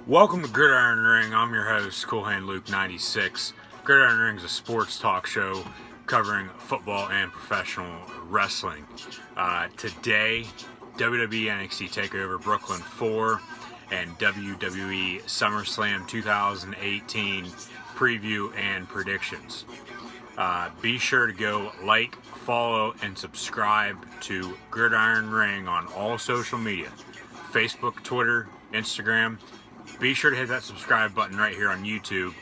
Welcome to Gridiron Ring. I'm your host, Cool Hand Luke 96. Gridiron Ring is a sports talk show covering football and professional wrestling. Today, WWE NXT Takeover Brooklyn 4 and WWE SummerSlam 2018 preview and predictions. Be sure to go like, follow, and subscribe to Gridiron Ring on all social media. Facebook, Twitter, Instagram. Be sure to hit that subscribe button right here on YouTube.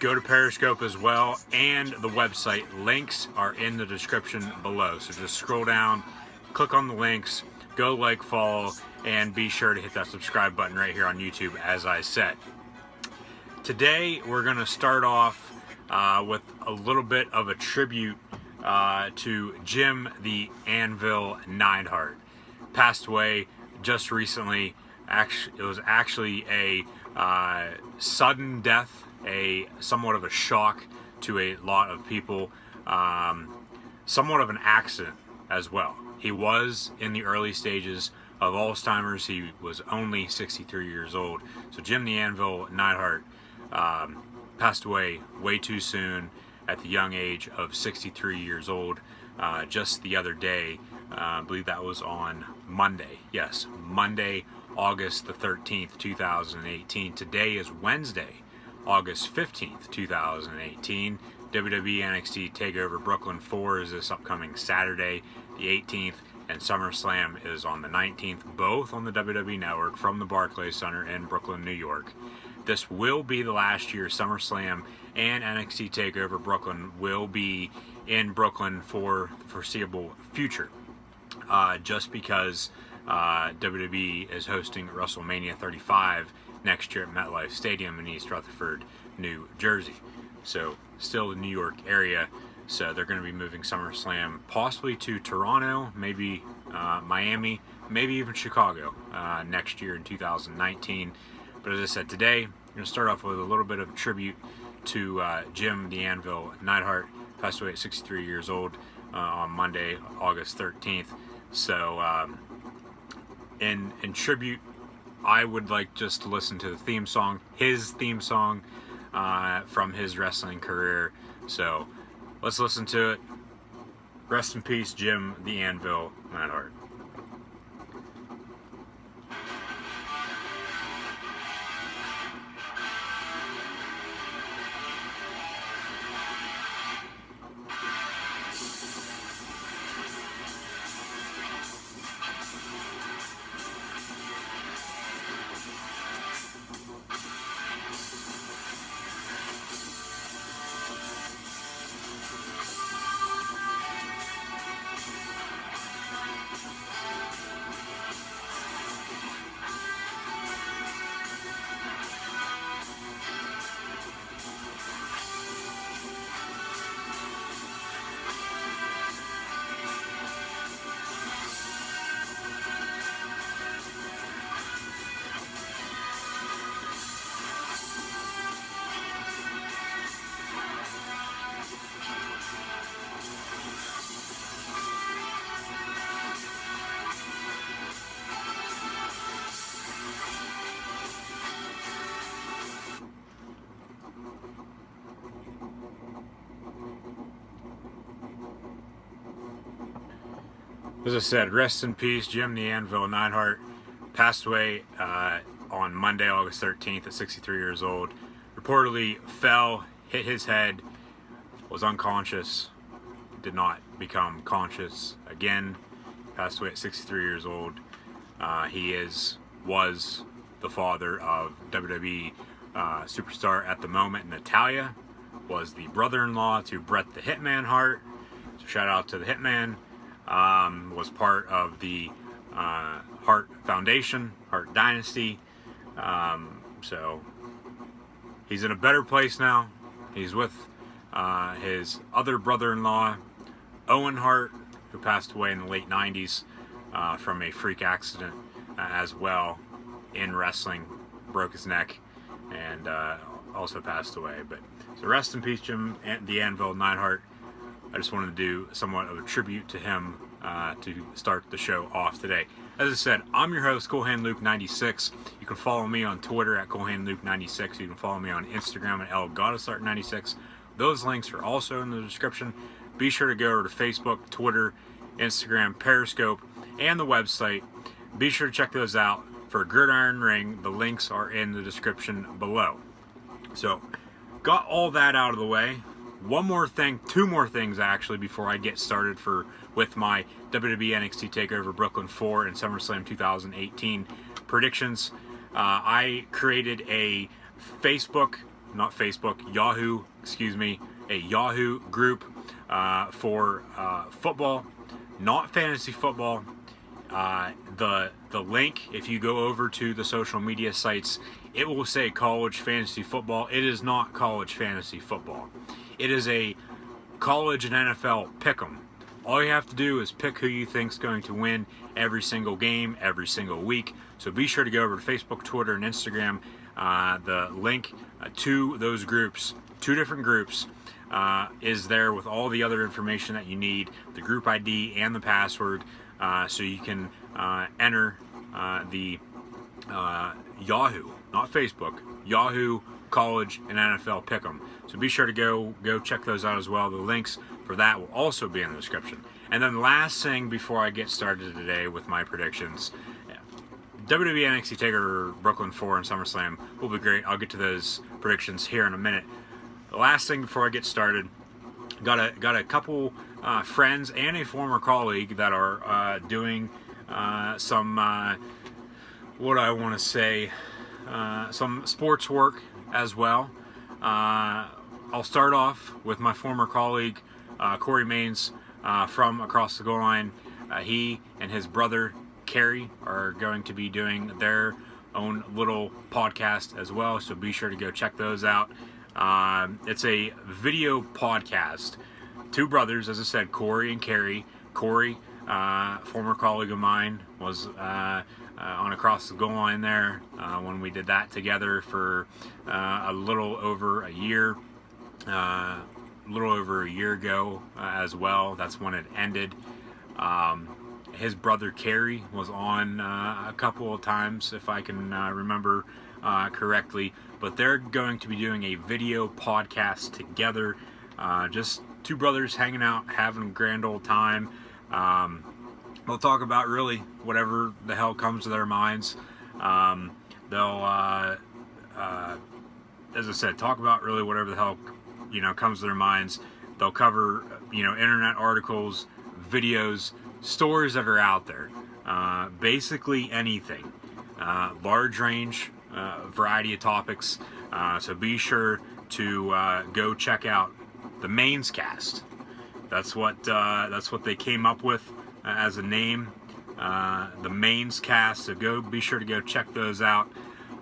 Go to Periscope as well, and the website. Links are in the description below. So just scroll down, click on the links, go like, follow, and be sure to hit that subscribe button right here on YouTube, as I said. Today, we're going to start off with a little bit of a tribute to Jim the Anvil Neidhart. Passed away just recently. It was actually a sudden death, somewhat of a shock to a lot of people, somewhat of an accident as well. He was in the early stages of Alzheimer's. He was only 63 years old. So Jim the Anvil Neidhart passed away way too soon at the young age of 63 years old just the other day. I believe that was on Monday. Yes, Monday, August the 13th, 2018. Today is Wednesday, August 15th, 2018. WWE NXT Takeover Brooklyn 4 is this upcoming Saturday, the 18th, and SummerSlam is on the 19th, both on the WWE Network from the Barclays Center in Brooklyn, New York. This will be the last year SummerSlam and NXT Takeover Brooklyn will be in Brooklyn for the foreseeable future. Just because WWE is hosting WrestleMania 35 next year at MetLife Stadium in East Rutherford, New Jersey. So still the New York area. So they're going to be moving SummerSlam possibly to Toronto, maybe Miami, maybe even Chicago next year in 2019. But as I said, today I'm going to start off with a little bit of tribute to Jim the Anvil Neidhart. Passed away at 63 years old on Monday, August 13th. So in tribute, I would like just to listen to the theme song, his theme song from his wrestling career. So let's listen to it. Rest in peace, Jim the Anvil Neidhart. As I said, rest in peace, Jim the Anvil Neidhart. Passed away on Monday, August 13th at 63 years old. Reportedly fell, hit his head, was unconscious, did not become conscious again. Passed away at 63 years old. He was the father of WWE superstar at the moment, Natalya. Was the brother-in-law to Bret the Hitman Hart. So shout out to the Hitman. Was part of the Hart Foundation, Hart Dynasty. So he's in a better place now. He's with his other brother-in-law, Owen Hart, who passed away in the late 90s from a freak accident as well in wrestling. Broke his neck and also passed away. But so rest in peace, Jim the Anvil Neidhart. I just wanted to do somewhat of a tribute to him to start the show off today. As I said, I'm your host, CoolHandLuke96. You can follow me on Twitter at CoolHandLuke96. You can follow me on Instagram at LGoddessArt96. Those links are also in the description. Be sure to go over to Facebook, Twitter, Instagram, Periscope, and the website. Be sure to check those out. For Gridiron Ring, the links are in the description below. So, got all that out of the way. One more thing, two more things actually, before I get started with my WWE NXT Takeover Brooklyn 4 and SummerSlam 2018 predictions. I created a Yahoo group for football, not fantasy football. The link, if you go over to the social media sites, it will say college fantasy football. It is not college fantasy football. It is a college and NFL pick'em. All you have to do is pick who you think's going to win every single game, every single week. So be sure to go over to Facebook, Twitter, and Instagram. The link to those groups, two different groups, is there with all the other information that you need, the group ID and the password, so you can enter the Yahoo, not Facebook, Yahoo college and NFL pick'em. So be sure to go check those out as well. The links for that will also be in the description. And then the last thing before I get started today with my predictions, WWE NXT Takeover Brooklyn 4 and SummerSlam will be great. I'll get to those predictions here in a minute. The last thing before I get started, got a couple friends and a former colleague that are doing some what I want to say, some sports work as well. I'll start off with my former colleague, Corey Maines, from across the goal line. He and his brother, Kerry, are going to be doing their own little podcast as well, so be sure to go check those out. It's a video podcast. Two brothers, as I said, Corey and Kerry. Corey, former colleague of mine, was on across the goal line there when we did that together for a little over a year ago as well. That's when it ended. His brother Kerry was on a couple of times, if I can remember correctly, but they're going to be doing a video podcast together, just two brothers hanging out, having a grand old time. They'll talk about really whatever the hell comes to their minds. They'll, as I said, talk about really whatever the hell, comes to their minds. They'll cover, internet articles, videos, stories that are out there. Basically anything. Large range, variety of topics. So be sure to go check out the Maines Cast. That's what they came up with as a name, the Maines Cast. So be sure to go check those out.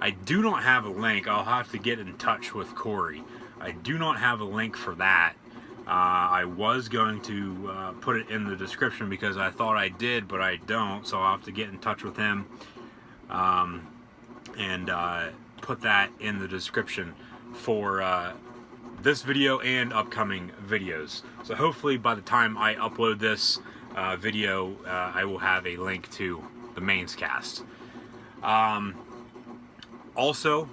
I do not have a link. I'll have to get in touch with Corey. I do not have a link for that. I was going to put it in the description because I thought I did, but I don't. So I'll have to get in touch with him and put that in the description for this video and upcoming videos. So hopefully by the time I upload this video, I will have a link to the Maines Cast. Also,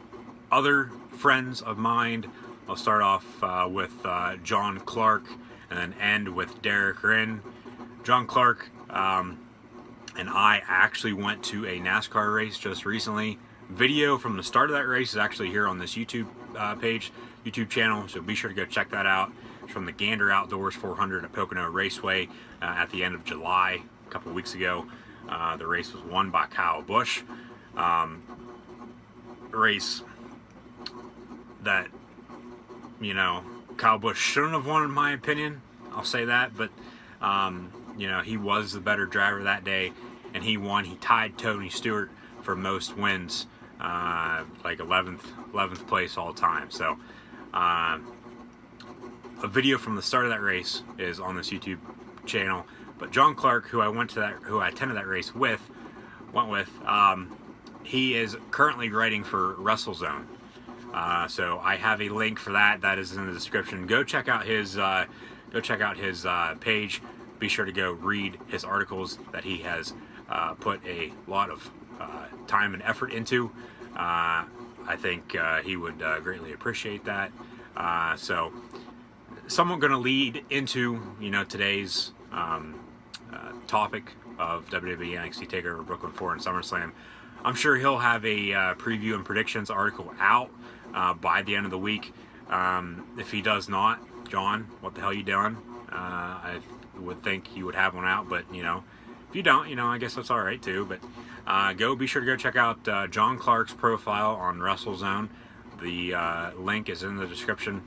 other friends of mine, I'll start off with John Clark and then end with Derek Rinn. John Clark and I actually went to a NASCAR race just recently. Video from the start of that race is actually here on this YouTube YouTube channel, so be sure to go check that out. It's from the Gander Outdoors 400 at Pocono Raceway at the end of July, a couple weeks ago. The race was won by Kyle Busch. Race that, Kyle Busch shouldn't have won in my opinion. I'll say that, but he was the better driver that day, and he won. He tied Tony Stewart for most wins, like 11th place all time. So a video from the start of that race is on this YouTube channel. But John Clark, who I attended that race with, he is currently writing for WrestleZone. So I have a link for that. That is in the description. Go check out his page. Be sure to go read his articles that he has put a lot of time and effort into. I think he would greatly appreciate that. So, somewhat going to lead into today's topic of WWE NXT Takeover Brooklyn 4 and SummerSlam. I'm sure he'll have a preview and predictions article out by the end of the week. If he does not, John, what the hell are you doing? I would think you would have one out, but if you don't, I guess that's all right too. But be sure to go check out John Clark's profile on WrestleZone. The link is in the description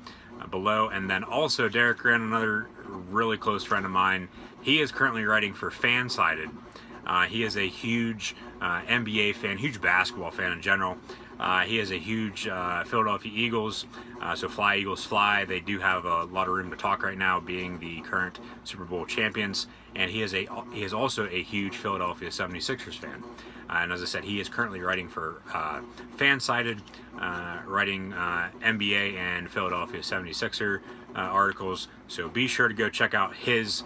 below. And then also Derek Grin, another really close friend of mine. He is currently writing for Fansided. He is a huge NBA fan, huge basketball fan in general. He is a huge Philadelphia Eagles, so fly Eagles fly. They do have a lot of room to talk right now, being the current Super Bowl champions. And he is also a huge Philadelphia 76ers fan. And as I said, he is currently writing for Fansided, writing NBA and Philadelphia 76er articles. So be sure to go check out his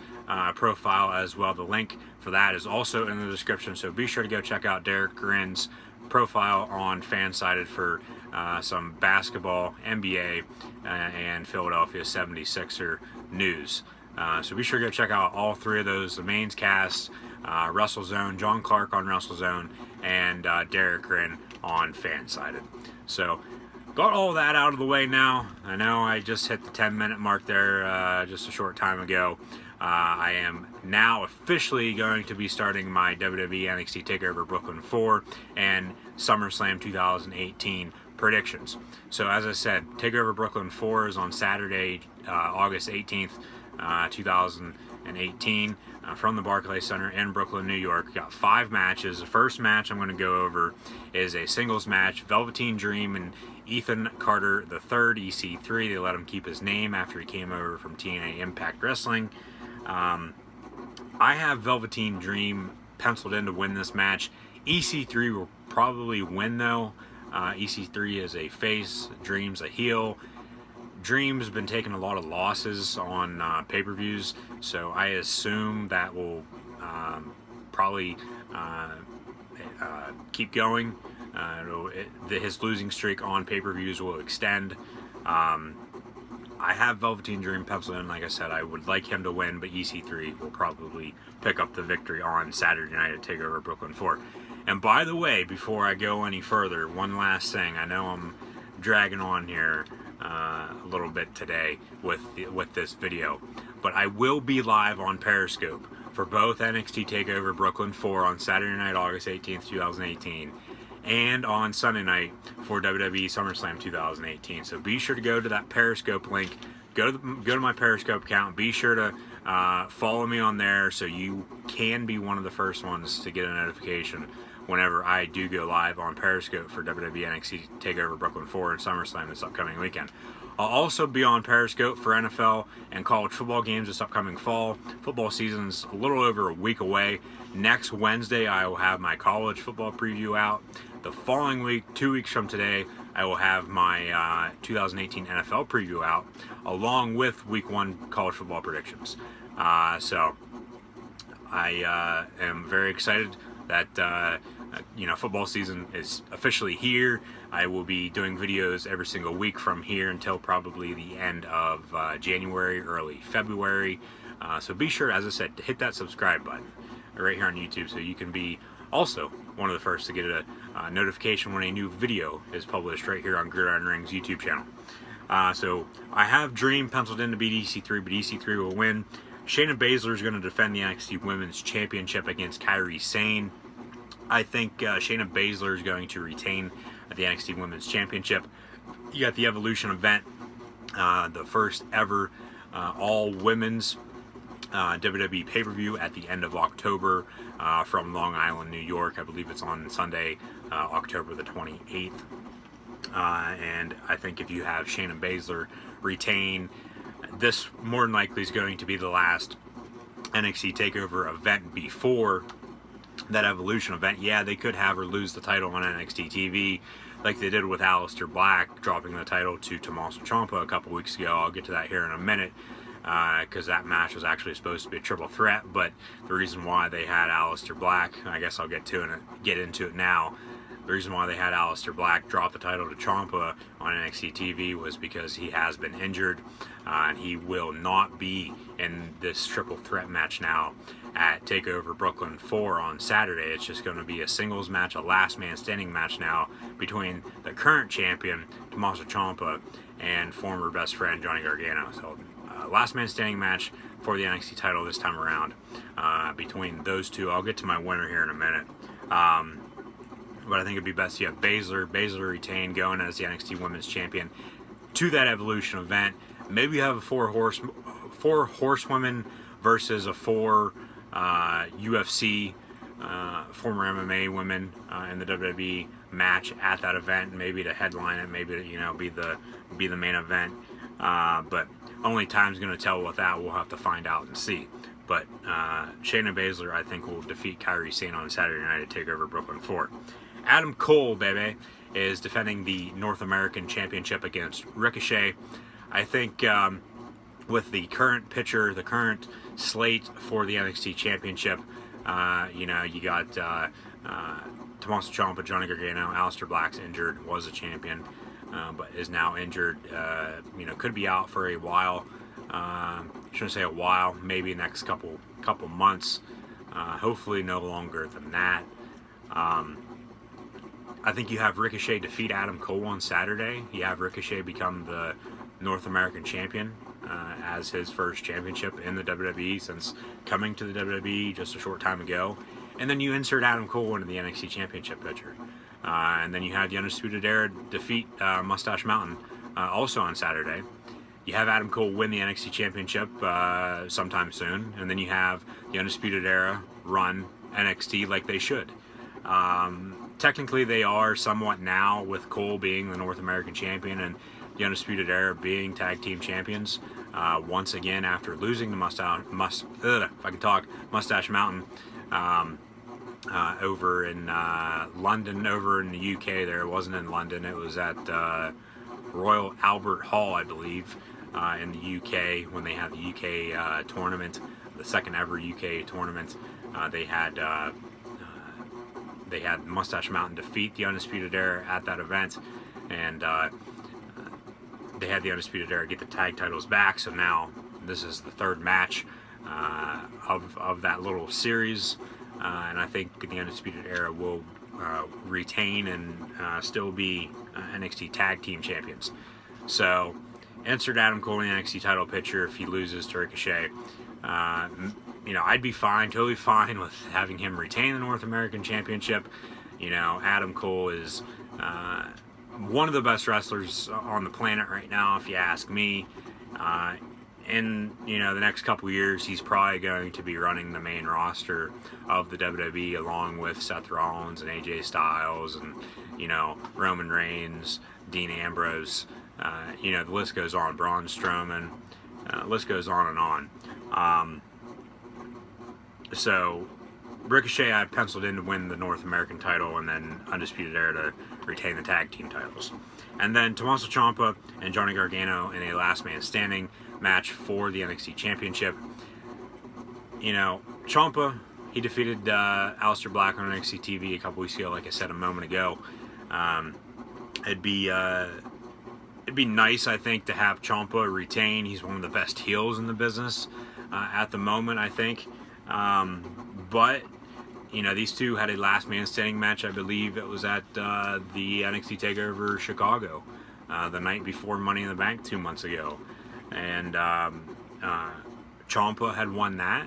profile as well. The link for that is also in the description. So be sure to go check out Derek Grin's profile on Fansided for some basketball, NBA, and Philadelphia 76er news. So be sure to go check out all three of those, the mains cast, WrestleZone, John Clark on WrestleZone, and Derek Grin on Fansided. So got all that out of the way now. I know I just hit the 10-minute mark there just a short time ago. I am now officially going to be starting my WWE NXT Takeover Brooklyn 4 and SummerSlam 2018 predictions. So as I said, Takeover Brooklyn 4 is on Saturday, August 18th, 2018 from the Barclays Center in Brooklyn, New York. Got 5 matches. The first match I'm going to go over is a singles match, Velveteen Dream and Ethan Carter III, EC3. They let him keep his name after he came over from TNA Impact Wrestling. I have Velveteen Dream penciled in to win this match. EC3 will probably win though. EC3 is a face, Dream's a heel. Dream's been taking a lot of losses on pay-per-views, so I assume that will probably keep going. His losing streak on pay-per-views will extend. I have Velveteen Dream penciled in. Like I said, I would like him to win, but EC3 will probably pick up the victory on Saturday night at TakeOver Brooklyn 4. And by the way, before I go any further, one last thing. I know I'm dragging on here a little bit today with this video, but I will be live on Periscope for both NXT TakeOver Brooklyn 4 on Saturday night, August 18th, 2018. And on Sunday night for WWE SummerSlam 2018. So be sure to go to that Periscope link. Go to my Periscope account. Be sure to follow me on there so you can be one of the first ones to get a notification whenever I do go live on Periscope for WWE NXT TakeOver Brooklyn 4 and SummerSlam this upcoming weekend. I'll also be on Periscope for NFL and college football games this upcoming fall. Football season's a little over a week away. Next Wednesday, I will have my college football preview out. The following week, 2 weeks from today, I will have my 2018 NFL preview out, along with Week 1 college football predictions. So I am very excited that football season is officially here. I will be doing videos every single week from here until probably the end of January, early February. So be sure, as I said, to hit that subscribe button right here on YouTube so you can be also one of the first to get a notification when a new video is published right here on Gridiron Ring's YouTube channel. So I have Dream penciled in to beat EC3, but EC3 will win. Shayna Baszler is going to defend the NXT Women's Championship against Kairi Sane. I think Shayna Baszler is going to retain the NXT Women's Championship. You got the Evolution event, the first ever all-women's WWE pay-per-view at the end of October from Long Island, New York. I believe it's on Sunday, October the 28th. And I think if you have Shayna Baszler retain, this more than likely is going to be the last NXT TakeOver event before that Evolution event. Yeah, they could have her lose the title on NXT TV like they did with Aleister Black, dropping the title to Tommaso Ciampa a couple weeks ago. I'll get to that here in a minute. because that match was actually supposed to be a triple threat. But the reason why they had Aleister Black, I guess I'll get into it now. The reason why they had Aleister Black drop the title to Ciampa on NXT TV was because he has been injured, and he will not be in this triple threat match now at Takeover Brooklyn 4 on Saturday. It's just going to be a singles match, a last man standing match now between the current champion, Tommaso Ciampa, and former best friend, Johnny Gargano. So, last man standing match for the NXT title this time around between those two. I'll get to my winner here in a minute. But I think it'd be best you have Baszler retain going as the NXT Women's Champion to that Evolution event. Maybe you have a four horsewomen versus a four UFC former MMA women in the WWE match at that event. Maybe to headline it, maybe to be the main event. But only time's going to tell with that. We'll have to find out and see. But Shayna Baszler, I think, will defeat Kairi Sane on Saturday night at TakeOver Brooklyn 4. Adam Cole, baby, is defending the North American Championship against Ricochet. I think with the current picture, the current slate for the NXT Championship, you got Tommaso Ciampa, Johnny Gargano, Aleister Black's injured, was a champion, but is now injured. Could be out for a while. Shouldn't say a while, maybe next couple months. Hopefully no longer than that. I think you have Ricochet defeat Adam Cole on Saturday. You have Ricochet become the North American champion as his first championship in the WWE since coming to the WWE just a short time ago. And then you insert Adam Cole into the NXT Championship picture. And then you have the Undisputed Era defeat Mustache Mountain also on Saturday. You have Adam Cole win the NXT Championship sometime soon. And then you have the Undisputed Era run NXT like they should. Technically, they are somewhat now, with Cole being the North American champion and the Undisputed Era being tag team champions. Once again, after losing the Mustache Mountain over in London, over in the UK. There, it wasn't in London. It was at Royal Albert Hall, I believe, in the UK when they had the UK tournament, the second ever UK tournament. They had Mustache Mountain defeat the Undisputed Era at that event, and they had the Undisputed Era get the tag titles back. So now this is the third match of that little series, and I think the Undisputed Era will retain and still be NXT Tag Team Champions. So insert Adam Cole in the NXT title picture if he loses to Ricochet. I'd be totally fine with having him retain the North American Championship. Adam Cole is one of the best wrestlers on the planet right now, if you ask me. In the next couple years, he's probably going to be running the main roster of the WWE along with Seth Rollins and AJ Styles and Roman Reigns, Dean Ambrose. The list goes on. Braun Strowman. List goes on and on. So Ricochet I penciled in to win the North American title, and then Undisputed Era to retain the tag team titles. And then Tommaso Ciampa and Johnny Gargano in a last man standing match for the NXT Championship. Ciampa, he defeated Aleister Black on NXT TV a couple weeks ago, like I said a moment ago. It'd be nice, I think, to have Ciampa retain. He's one of the best heels in the business at the moment, I think. But these two had a last man standing match. I believe it was at the NXT Takeover Chicago the night before Money in the Bank 2 months ago. And Ciampa had won that.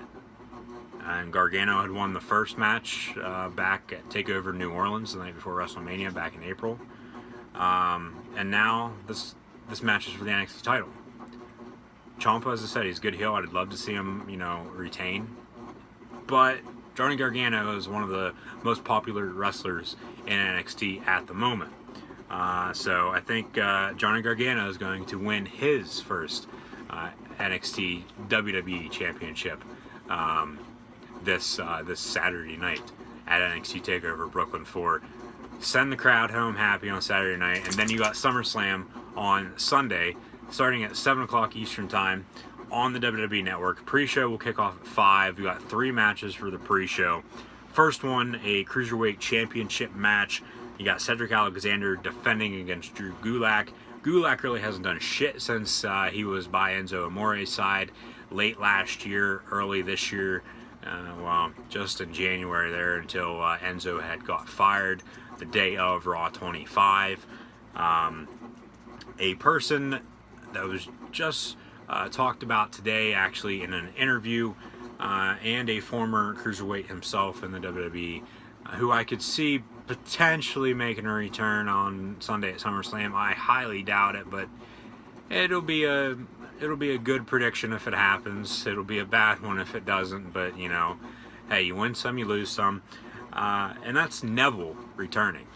And Gargano had won the first match back at TakeOver New Orleans the night before WrestleMania back in April. And now this match is for the NXT title. Ciampa, as I said, he's a good heel. I'd love to see him, retain. But Johnny Gargano is one of the most popular wrestlers in NXT at the moment. So I think Johnny Gargano is going to win his first NXT WWE Championship this Saturday night at NXT TakeOver Brooklyn 4. Send the crowd home happy on Saturday night, and then you got SummerSlam on Sunday, starting at 7 o'clock Eastern Time on the WWE Network. Pre-show will kick off at 5. We got 3 matches for the pre-show. First one, a Cruiserweight Championship match. You got Cedric Alexander defending against Drew Gulak. Gulak really hasn't done shit since he was by Enzo Amore's side late last year, early this year. Just in January there until Enzo had got fired the day of Raw 25. A person that was just talked about today, actually, in an interview, and a former cruiserweight himself in the WWE, who I could see potentially making a return on Sunday at SummerSlam. I highly doubt it, but it'll be a good prediction if it happens. It'll be a bad one if it doesn't, but you know, hey, you win some, you lose some. And that's Neville returning.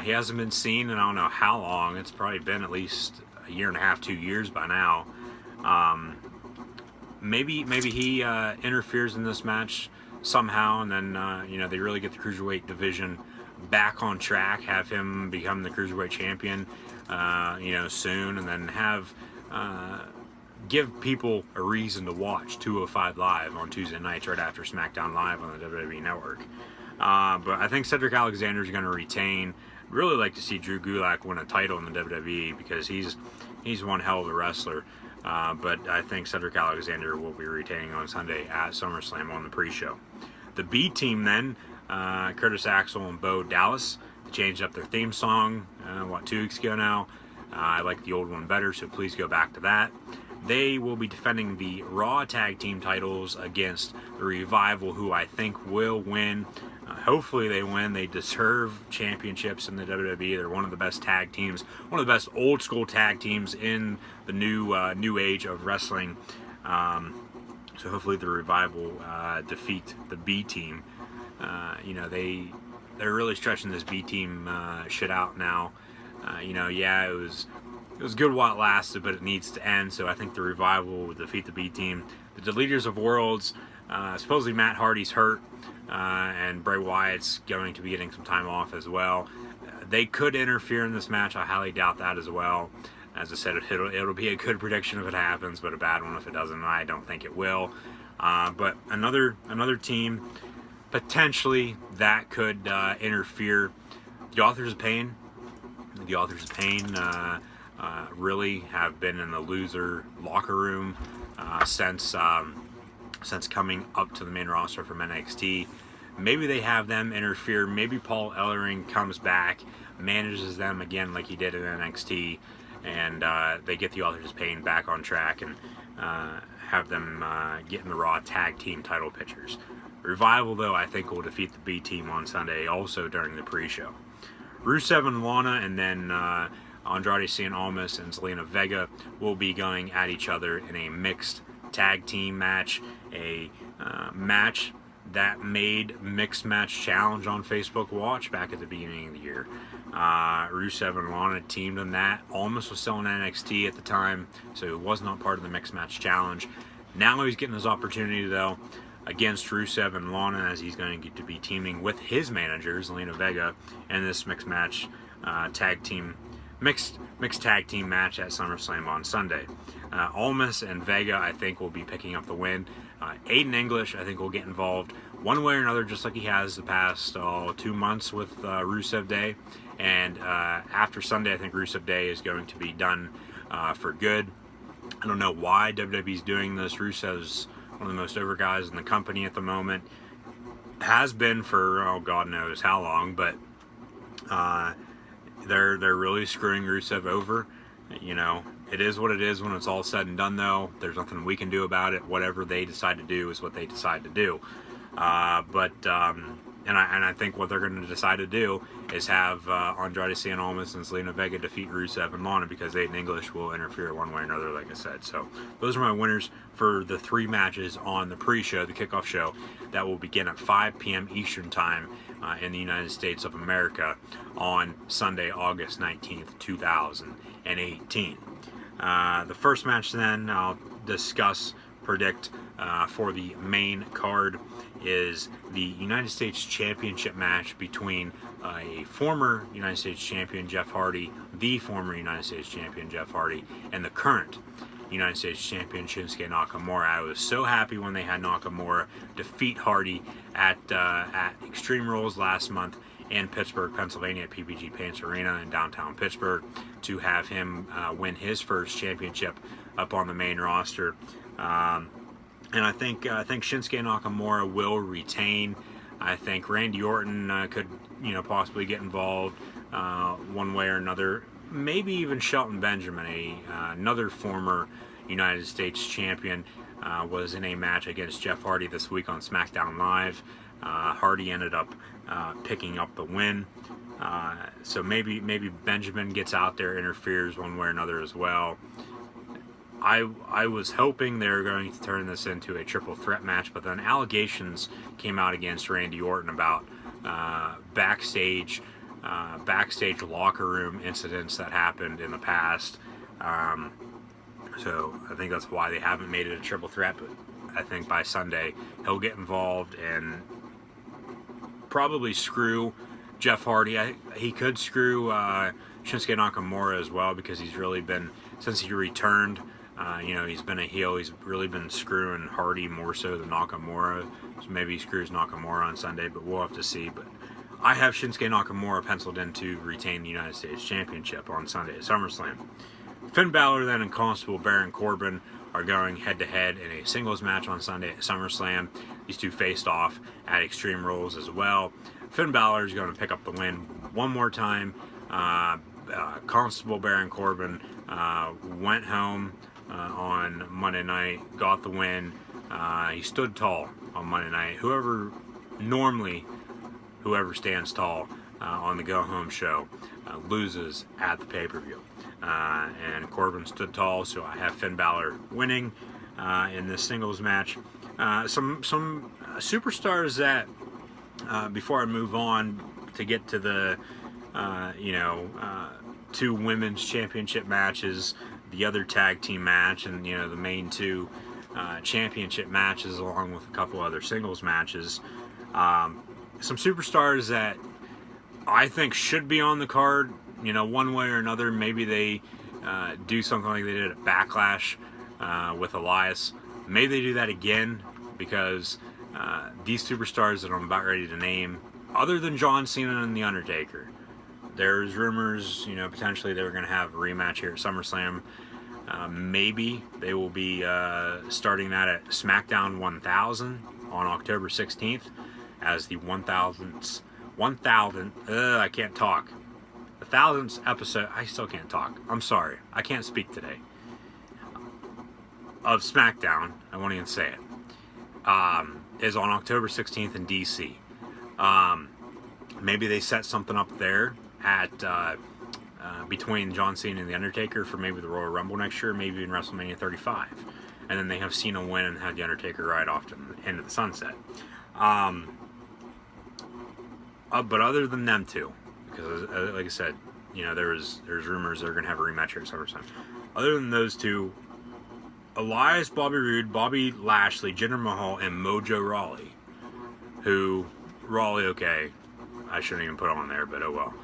He hasn't been seen in I don't know how long. It's probably been at least a year and a half, 2 years by now. Maybe he interferes in this match somehow, and then they really get the Cruiserweight division back on track, have him become the Cruiserweight champion soon, and then give people a reason to watch 205 Live on Tuesday nights right after SmackDown Live on the WWE Network. But I think Cedric Alexander is going to retain. Really like to see Drew Gulak win a title in the WWE because he's one hell of a wrestler. But I think Cedric Alexander will be retaining on Sunday at SummerSlam on the pre-show. The B team then, Curtis Axel and Bo Dallas, changed up their theme song, 2 weeks ago now. I like the old one better, so please go back to that. They will be defending the Raw Tag Team titles against the Revival, who I think will win. Hopefully they win. They deserve championships in the WWE. They're one of the best tag teams, one of the best old school tag teams in the new age of wrestling. So hopefully the Revival defeat the B team. They're really stretching this B team shit out now. It was good while it lasted, but it needs to end. So I think the Revival will defeat the B team. The Deleters of Worlds, supposedly Matt Hardy's hurt, and Bray Wyatt's going to be getting some time off as well. They could interfere in this match. I highly doubt that as well. As I said, it'll be a good prediction if it happens, but a bad one if it doesn't. I don't think it will. But another team potentially that could interfere. The Authors of Pain. The Authors of Pain really have been in the loser locker room since coming up to the main roster from NXT. Maybe they have them interfere. Maybe Paul Ellering comes back, manages them again like he did in NXT, and they get the Authors of Pain back on track and have them get in the Raw Tag Team title pictures. Revival, though, I think will defeat the B team on Sunday, also during the pre-show. Rusev and Lana, and then Andrade Cien Almas and Zelina Vega will be going at each other in a mixed tag team match, a match that made Mixed Match Challenge on Facebook Watch back at the beginning of the year. Rusev and Lana teamed in that. Almas was still in NXT at the time, so he was not part of the Mixed Match Challenge. Now he's getting his opportunity, though, against Rusev and Lana, as he's going to get to be teaming with his manager, Zelina Vega, in this mixed match mixed tag team match at SummerSlam on Sunday. Almas and Vega, I think, will be picking up the win. Aiden English, I think, will get involved one way or another, just like he has the past 2 months with Rusev Day. And after Sunday, I think Rusev Day is going to be done for good. I don't know why WWE's doing this. Rusev's one of the most over guys in the company at the moment. Has been for, God knows how long, but they're really screwing Rusev over. You know, it is what it is when it's all said and done, though. There's nothing we can do about it. Whatever they decide to do is what they decide to do. And I think what they're going to decide to do is have Andrade Cien Almas and Zelina Vega defeat Rusev and Lana, because Aiden English will interfere one way or another, like I said. So those are my winners for the 3 matches on the pre-show, the kickoff show, that will begin at 5 p.m. Eastern Time in the United States of America on Sunday, August 19th, 2018. The first match then I'll predict for the main card is the United States Championship match between a former United States Champion, Jeff Hardy, the former United States Champion, Jeff Hardy, and the current United States champion Shinsuke Nakamura. I was so happy when they had Nakamura defeat Hardy at Extreme Rules last month in Pittsburgh, Pennsylvania, at PPG Paints Arena in downtown Pittsburgh, to have him win his first championship up on the main roster. And I think Shinsuke Nakamura will retain. I think Randy Orton could, possibly get involved one way or another. Maybe even Shelton Benjamin, another former United States champion, was in a match against Jeff Hardy this week on SmackDown Live. Hardy ended up picking up the win. So maybe Benjamin gets out there, interferes one way or another as well. I was hoping they were going to turn this into a triple threat match, but then allegations came out against Randy Orton about backstage locker room incidents that happened in the past. So I think that's why they haven't made it a triple threat, but I think by Sunday he'll get involved and probably screw Jeff Hardy. He could screw Shinsuke Nakamura as well, because he's really been, since he returned, he's been a heel. He's really been screwing Hardy more so than Nakamura. So maybe he screws Nakamura on Sunday, but we'll have to see. But I have Shinsuke Nakamura penciled in to retain the United States Championship on Sunday at SummerSlam. Finn Balor then and Constable Baron Corbin are going head-to-head in a singles match on Sunday at SummerSlam. These two faced off at Extreme Rules as well. Finn Balor is going to pick up the win one more time. Constable Baron Corbin went home on Monday night, got the win. He stood tall on Monday night. Whoever stands tall on the go-home show loses at the pay-per-view. And Corbin stood tall, so I have Finn Balor winning in this singles match. Some superstars that, before I move on to get to the two women's championship matches, the other tag team match, and the main two championship matches, along with a couple other singles matches. Some superstars that I think should be on the card, one way or another. Maybe they do something like they did at Backlash with Elias. Maybe they do that again, because these superstars that I'm about ready to name, other than John Cena and The Undertaker, there's rumors, potentially they were going to have a rematch here at SummerSlam. Maybe they will be starting that at SmackDown 1000 on October 16th as the 1000th, I can't talk. The 1000th episode, I still can't talk. I'm sorry. I can't speak today. Of SmackDown, I won't even say it, is on October 16th in DC. Maybe they set something up there at between John Cena and The Undertaker for maybe the Royal Rumble next year, maybe in WrestleMania 35. And then they have Cena win and have The Undertaker ride off to the end of the sunset. But other than them two, because like I said, there's rumors they're going to have a rematch here at SummerSlam. Other than those two, Elias, Bobby Roode, Bobby Lashley, Jinder Mahal, and Mojo Rawley, who, okay, I shouldn't even put on there, but oh well.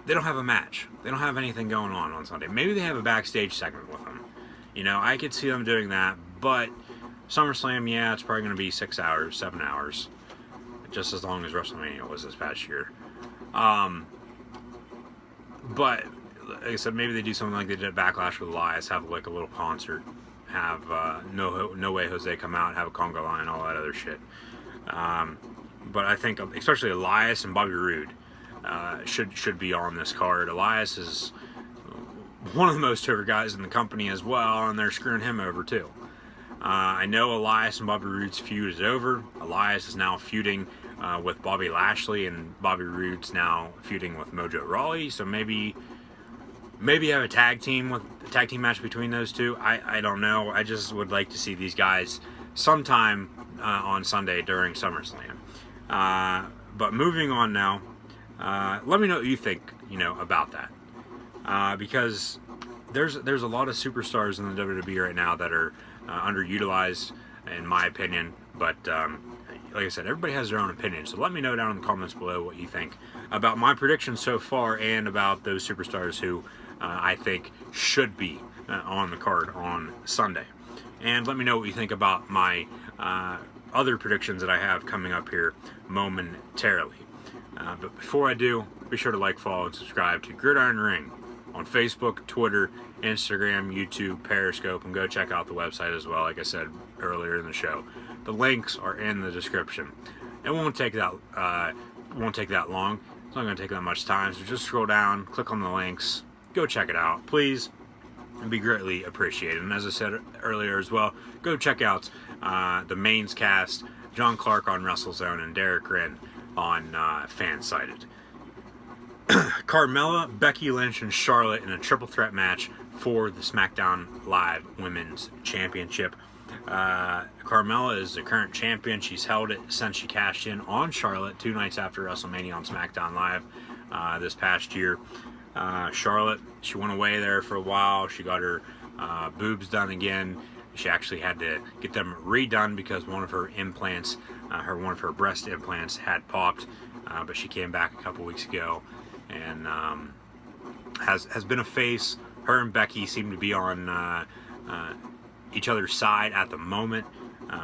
They don't have a match. They don't have anything going on Sunday. Maybe they have a backstage segment with them. I could see them doing that, but SummerSlam, yeah, it's probably going to be 6 hours, 7 hours, just as long as WrestleMania was this past year. But like I said, maybe they do something like they did at Backlash with Elias, have like a little concert, have No Way Jose come out, have a conga line, all that other shit. But I think especially Elias and Bobby Roode should be on this card. Elias is one of the most over guys in the company as well, and they're screwing him over too. I know Elias and Bobby Roode's feud is over. Elias is now feuding with Bobby Lashley, and Bobby Roode's now feuding with Mojo Rawley. So maybe have a tag team match between those two. I don't know. I just would like to see these guys sometime on Sunday during SummerSlam. But moving on now, let me know what you think, about that. Because there's a lot of superstars in the WWE right now that are underutilized, in my opinion. But like I said, everybody has their own opinion. So let me know down in the comments below what you think about my predictions so far, and about those superstars who I think should be on the card on Sunday. And let me know what you think about my other predictions that I have coming up here momentarily. But before I do, be sure to like, follow, and subscribe to Gridiron Ring on Facebook, Twitter, Instagram, YouTube, Periscope, and go check out the website as well, like I said earlier in the show. The links are in the description. It won't take that long. It's not going to take that much time, so just scroll down, click on the links, go check it out, please. It'd be greatly appreciated. And as I said earlier as well, go check out the mains cast, John Clark on WrestleZone and Derek Wren on Fansided. Carmella, Becky Lynch, and Charlotte in a triple threat match for the SmackDown Live Women's Championship. Carmella is the current champion. She's held it since she cashed in on Charlotte 2 nights after WrestleMania on SmackDown Live this past year. Charlotte, she went away there for a while. She got her boobs done again. She actually had to get them redone because one of her implants, one of her breast implants had popped, but she came back a couple weeks ago and has been a face. Her and Becky seem to be on each other's side at the moment.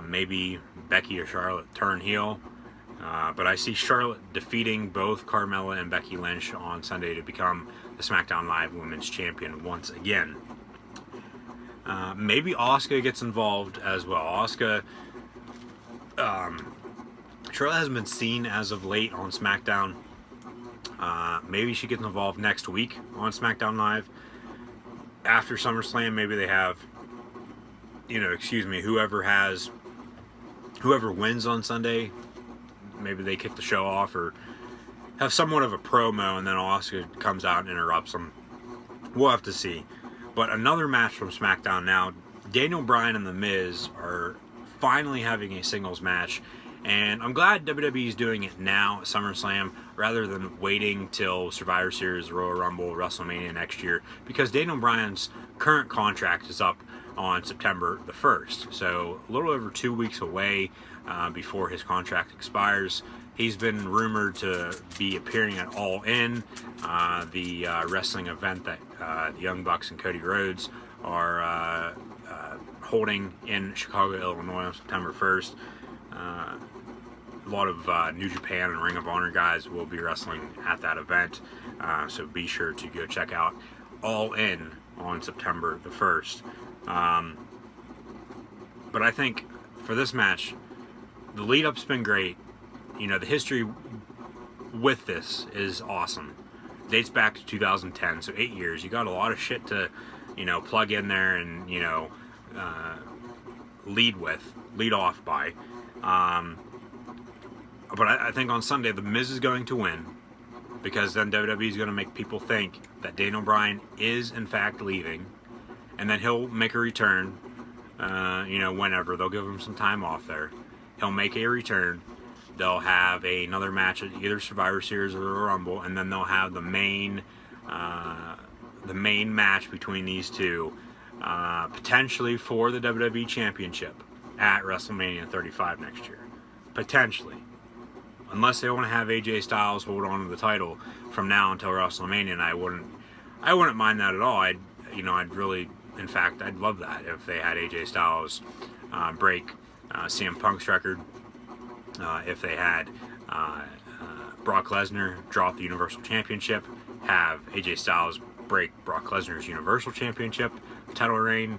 Maybe Becky or Charlotte turn heel. But I see Charlotte defeating both Carmella and Becky Lynch on Sunday to become the SmackDown Live Women's Champion once again. Maybe Asuka gets involved as well. Asuka, Charlotte hasn't been seen as of late on SmackDown. Maybe she gets involved next week on SmackDown Live. After SummerSlam, maybe they have, whoever wins on Sunday, maybe they kick the show off or have somewhat of a promo, and then Asuka comes out and interrupts them. We'll have to see. But another match from SmackDown now. Daniel Bryan and The Miz are finally having a singles match, and I'm glad WWE is doing it now at SummerSlam rather than waiting till Survivor Series, Royal Rumble, WrestleMania next year, because Daniel Bryan's current contract is up on September the 1st. So a little over 2 weeks away before his contract expires. He's been rumored to be appearing at All In, the wrestling event that the Young Bucks and Cody Rhodes are holding in Chicago, Illinois on September 1st. A lot of New Japan and Ring of Honor guys will be wrestling at that event, so be sure to go check out All In on September the 1st. But I think for this match, the lead-up's been great. The history with this is awesome. Dates back to 2010, so 8 years. You got a lot of shit to, plug in there and, lead off by. But I think on Sunday, The Miz is going to win, because then WWE is going to make people think that Daniel Bryan is, in fact, leaving, and then he'll make a return, whenever. They'll give him some time off there. He'll make a return. They'll have another match at either Survivor Series or the Rumble, and then they'll have the main match between these two, potentially for the WWE Championship at WrestleMania 35 next year. Potentially. Unless they want to have AJ Styles hold on to the title from now until WrestleMania, and I wouldn't mind that at all. I'd love that if they had AJ Styles break CM Punk's record. If they had Brock Lesnar drop the Universal Championship, have AJ Styles break Brock Lesnar's Universal Championship title reign,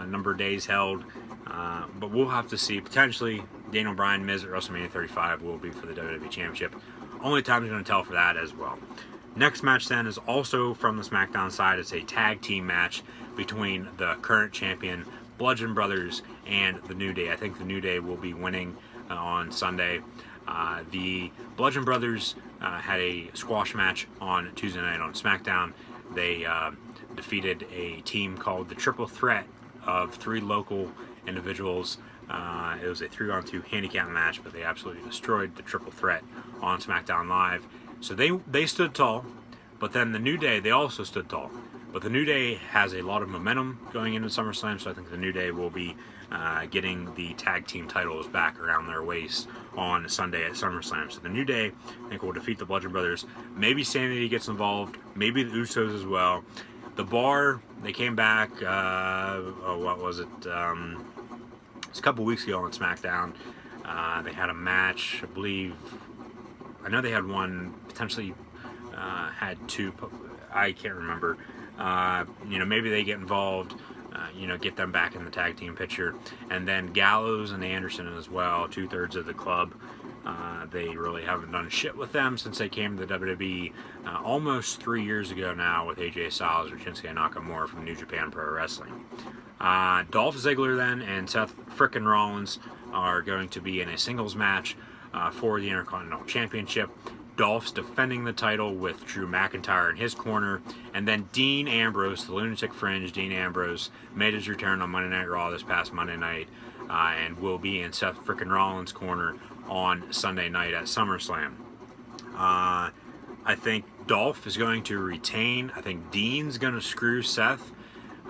number of days held. But we'll have to see. Potentially, Daniel Bryan, Miz at WrestleMania 35 will be for the WWE Championship. Only time's going to tell for that as well. Next match then is also from the SmackDown side. It's a tag team match between the current champion, Bludgeon Brothers, and the New Day. I think the New Day will be winning on Sunday. The Bludgeon Brothers had a squash match on Tuesday night on SmackDown. They defeated a team called the Triple Threat of 3 local individuals. It was a 3-on-2 handicap match, but they absolutely destroyed the Triple Threat on SmackDown Live. So they stood tall, but then the New Day, they also stood tall. But the New Day has a lot of momentum going into SummerSlam, so I think the New Day will be getting the tag team titles back around their waist on Sunday at SummerSlam. So the New Day, I think, will defeat the Bludgeon Brothers. Maybe Sanity gets involved, maybe the Usos as well. The Bar, they came back, what was it? It was a couple weeks ago on SmackDown. They had a match, I believe. I know they had one, potentially had two. I can't remember. Maybe they get involved, get them back in the tag team picture. And then Gallows and Anderson as well, 2/3 of the club. They really haven't done shit with them since they came to the WWE almost 3 years ago now with AJ Styles or Shinsuke Nakamura from New Japan Pro Wrestling. Dolph Ziggler then and Seth frickin' Rollins are going to be in a singles match for the Intercontinental Championship. Dolph's defending the title with Drew McIntyre in his corner, and then Dean Ambrose, the Lunatic Fringe, Dean Ambrose, made his return on Monday Night Raw this past Monday night, and will be in Seth frickin' Rollins' corner on Sunday night at SummerSlam. I think Dolph is going to retain. I think Dean's going to screw Seth,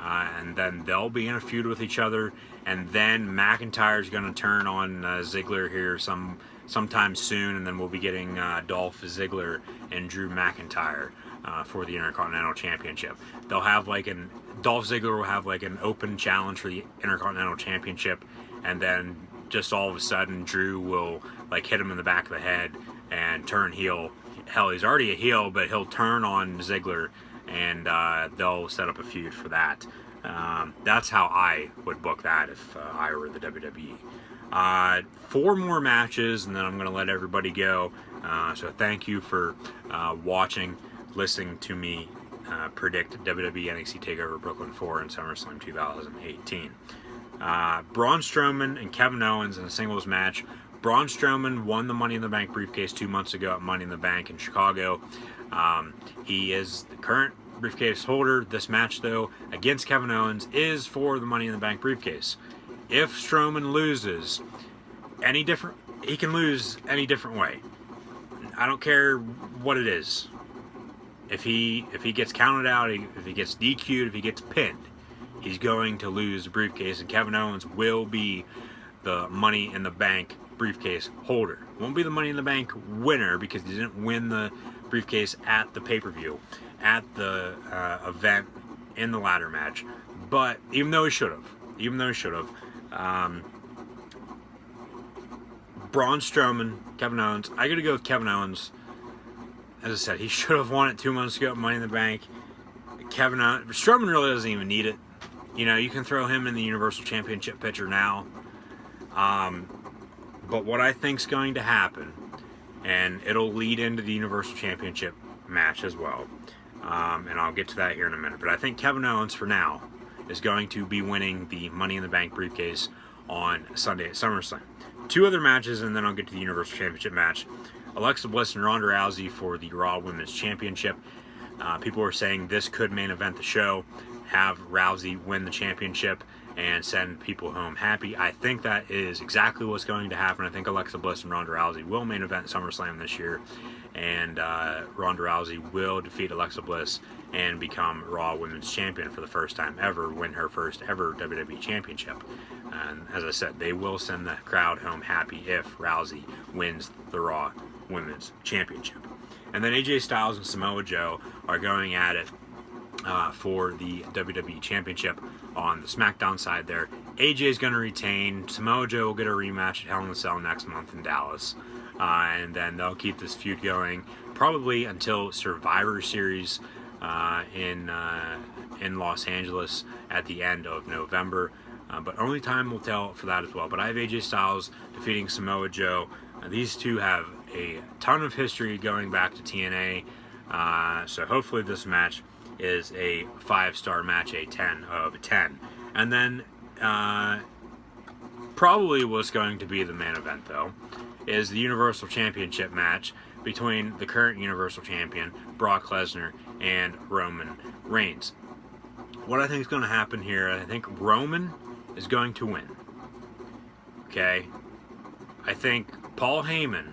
and then they'll be in a feud with each other, and then McIntyre's going to turn on Ziggler here sometime soon, and then we'll be getting Dolph Ziggler and Drew McIntyre for the Intercontinental Championship. Dolph Ziggler will have like an open challenge for the Intercontinental Championship, and then just all of a sudden Drew will like hit him in the back of the head and turn heel. Hell, he's already a heel, but he'll turn on Ziggler, and they'll set up a feud for that. That's how I would book that if I were the WWE. 4 more matches, and then I'm going to let everybody go. So thank you for watching, listening to me predict WWE NXT Takeover Brooklyn 4 and SummerSlam 2018. Braun Strowman and Kevin Owens in a singles match. Braun Strowman won the Money in the Bank briefcase 2 months ago at Money in the Bank in Chicago. He is the current briefcase holder. This match, though, against Kevin Owens is for the Money in the Bank briefcase. If Strowman loses he can lose any different way. I don't care what it is. If he gets counted out, if he gets DQ'd, if he gets pinned, he's going to lose the briefcase, and Kevin Owens will be the Money in the Bank briefcase holder. Won't be the Money in the Bank winner because he didn't win the briefcase at the pay-per-view, at the event in the ladder match. But even though he should have, Braun Strowman, Kevin Owens. I gotta go with Kevin Owens. As I said, he should have won it 2 months ago at Money in the Bank. Strowman really doesn't even need it. You can throw him in the Universal Championship picture now. But what I think's going to happen, and it'll lead into the Universal Championship match as well, and I'll get to that here in a minute, but I think Kevin Owens, for now, is going to be winning the Money in the Bank briefcase on Sunday at SummerSlam. 2 other matches, and then I'll get to the Universal Championship match. Alexa Bliss and Ronda Rousey for the Raw Women's Championship. People were saying this could main event the show, have Rousey win the championship, and send people home happy. I think that is exactly what's going to happen. I think Alexa Bliss and Ronda Rousey will main event SummerSlam this year, and Ronda Rousey will defeat Alexa Bliss and become Raw Women's Champion for the first time ever, win her first ever WWE Championship. And as I said, they will send the crowd home happy if Rousey wins the Raw Women's Championship. And then AJ Styles and Samoa Joe are going at it for the WWE Championship on the SmackDown side there. AJ is going to retain. Samoa Joe will get a rematch at Hell in a Cell next month in Dallas. And then they'll keep this feud going probably until Survivor Series in Los Angeles at the end of November. But only time will tell for that as well. But I have AJ Styles defeating Samoa Joe. These two have a ton of history going back to TNA. So hopefully this match is a 5-star match, a 10 of 10. And then probably what's going to be the main event, though, is the Universal Championship match between the current Universal Champion, Brock Lesnar, and Roman Reigns. What I think is going to happen here, I think Roman is going to win. Okay? I think Paul Heyman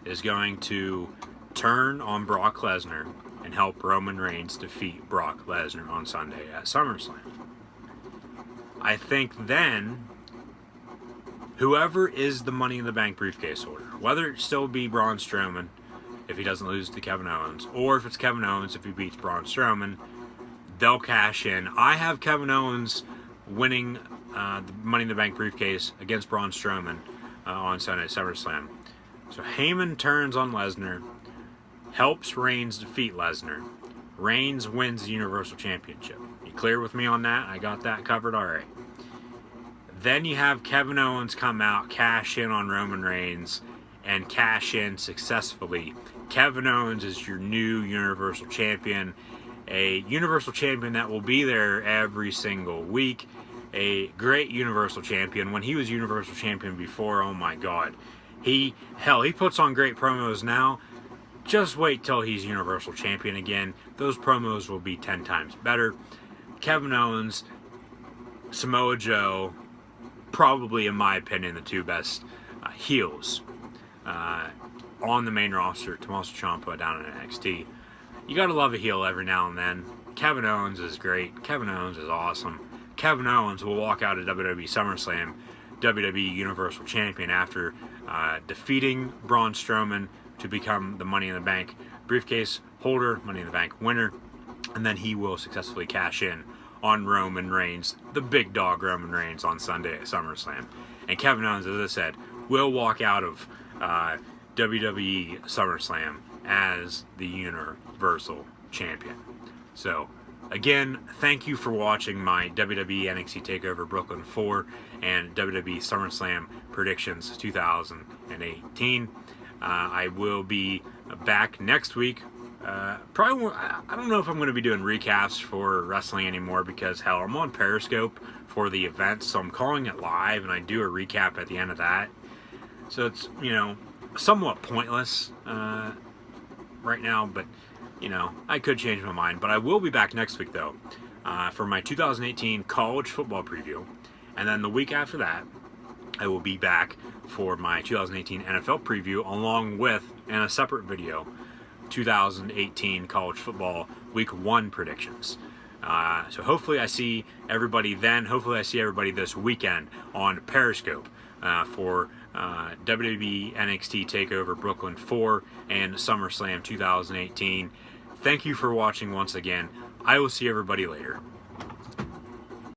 is going to turn on Brock Lesnar and help Roman Reigns defeat Brock Lesnar on Sunday at SummerSlam. I think then whoever is the Money in the Bank briefcase holder, whether it still be Braun Strowman if he doesn't lose to Kevin Owens, or if it's Kevin Owens if he beats Braun Strowman, they'll cash in. I have Kevin Owens winning the Money in the Bank briefcase against Braun Strowman on Sunday at SummerSlam. So Heyman turns on Lesnar, helps Reigns defeat Lesnar. Reigns wins the Universal Championship. You clear with me on that? I got that covered all right. Then you have Kevin Owens come out, cash in on Roman Reigns, and cash in successfully. Kevin Owens is your new Universal Champion, a Universal Champion that will be there every single week, a great Universal Champion. When he was Universal Champion before, oh my God, he puts on great promos now. Just wait till he's Universal Champion again. Those promos will be 10 times better. Kevin Owens, Samoa Joe, probably in my opinion the two best heels on the main roster. Tommaso Ciampa down in NXT. You gotta love a heel every now and then. Kevin Owens is great. Kevin Owens is awesome. Kevin Owens will walk out of WWE SummerSlam WWE Universal Champion after defeating Braun Strowman to become the Money in the Bank briefcase holder, Money in the Bank winner, and then he will successfully cash in on Roman Reigns, the big dog Roman Reigns, on Sunday at SummerSlam. And Kevin Owens, as I said, will walk out of WWE SummerSlam as the Universal Champion. So, again, thank you for watching my WWE NXT Takeover Brooklyn 4 and WWE SummerSlam predictions 2018. I will be back next week. Probably, I don't know if I'm going to be doing recaps for wrestling anymore because, hell, I'm on Periscope for the event, so I'm calling it live and I do a recap at the end of that. So it's, somewhat pointless right now, but, I could change my mind. But I will be back next week, though, for my 2018 college football preview. And then the week after that, I will be back for my 2018 NFL preview, along with, in a separate video, 2018 college football week 1 predictions. So hopefully I see everybody then. Hopefully I see everybody this weekend on Periscope for WWE NXT Takeover Brooklyn 4 and SummerSlam 2018. Thank you for watching once again. I will see everybody later.